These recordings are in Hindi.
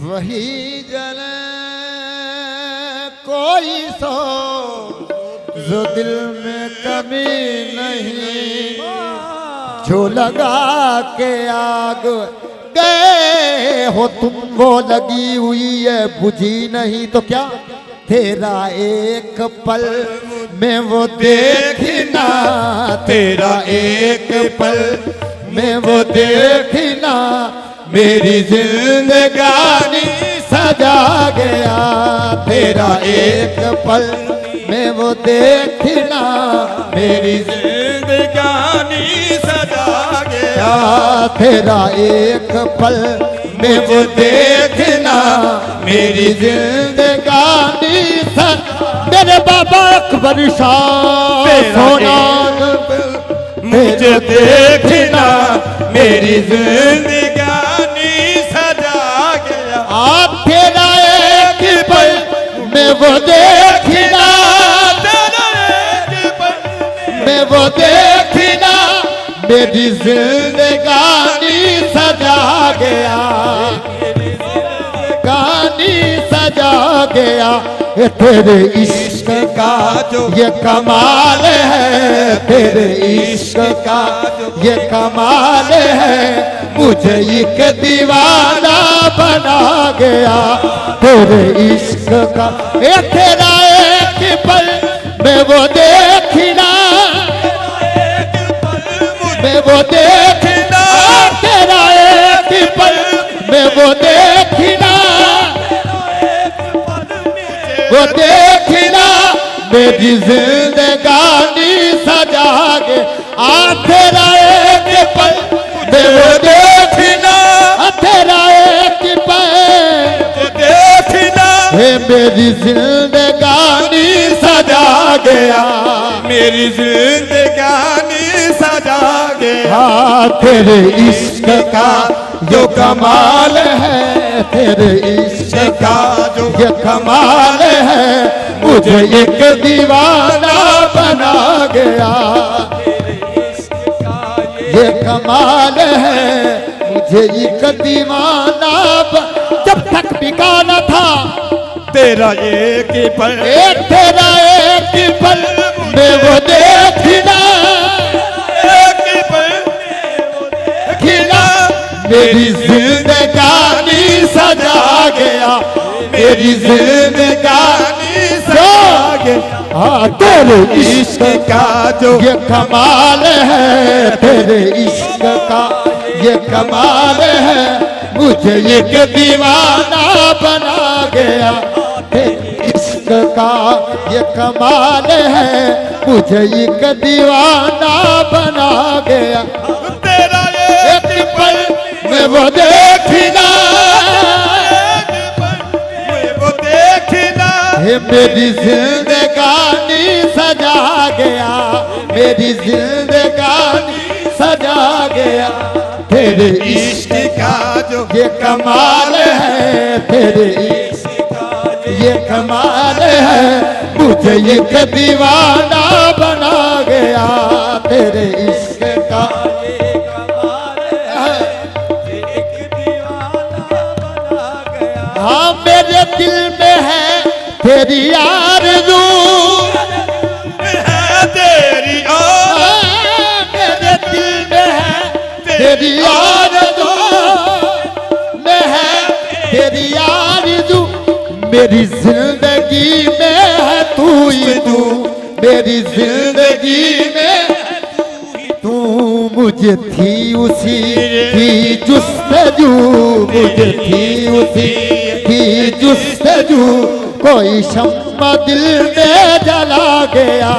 वही जले कोई सो जो दिल में कमी नहीं, जो लगा के आग गए हो तुम, वो लगी हुई है बुझी नहीं। तो क्या तेरा एक पल में वो देखना, तेरा एक पल में वो देखना, मेरी जिंदगानी सजा गया। तेरा एक पल में वो देखना, मेरी जिंदगानी सजा गया। तेरा एक पल में वो देखना, मेरी जिंदगानी मेरे बाबा अकबर शाह सोना, मुझे देखना, मेरी जिंदगानी सजा गया। आप तेरा एक पल में वो देखना, तेरा एक पल में वो देखना, मेरी जिंदगानी सजा गया, गानी सजा गया। ये तेरे इश्क का जो ये कमाल है, तेरे इश्क का ये कमाल है, मुझे एक दीवाना बना गया। तेरे इश्क का ये तेरा एक पल में वो देखना, में वो देखना, तेरा एक पल में वो देखना, वो देखना, मेरी जिंदगानी सजा के। तेरा एक पल में वो देखना, तेरा एक पल देखना, है, मेरी जिंदगानी सजा गया, मेरी जिंदगानी सजा गया। तेरे इश्क का जो कमाल है, तेरे इश्क का जो ये कमाल है, मुझे एक दीवाना बना गया। ये कमाल है, मुझे एक दीवाना जब तक बिका न था तेरा एक पल, तेरा एक पल में वो देखना, एक पल खिला, मेरी जिंदगानी सजा गया, मेरी जिंदगानी सजा गया। तेरे इश्क का जो ये कमाल है, तेरे इश्क का ये कमाल है, मुझे एक दीवाना बना गया। तेरे इश्क का ये कमाल है, मुझे एक दीवाना बना गया। तेरा एक पल में वो देखना, वो देखना, हे मेरी जिंदगानी सजा गया, मेरी जिंदगानी सजा गया। तेरे इश्क का जो ये कमाल है, तेरे इश्क का ये कमाल है, मुझे एक दीवाना बना गया। तेरे इश्क का ये कमाल है, एक दीवाना बना गया। हाँ मेरे दिल में है तेरी आरज़ू, है तेरी मेरे दिल में है तेरी आरज़ू, में है तेरी आरज़ू, मेरी जिंदगी में है तू ही तू, मेरी जिंदगी में तू, मुझे थी उसी की जुस्तजू, मुझे थी उसी की जुस्तजू, कोई शम्मा दिल में जला गया,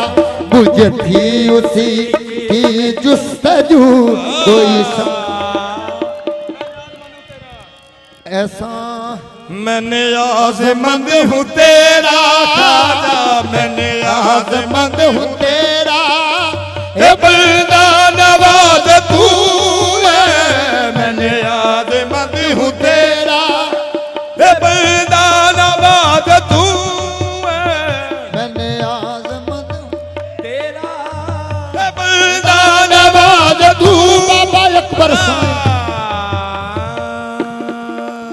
मुझे थी उसी की जुस्तजू, कोई ऐसा। मैंने आज़मंद हूँ तेरा खाजा, मैंने आज़मंद हूँ तेरा, बंदा नवाज तू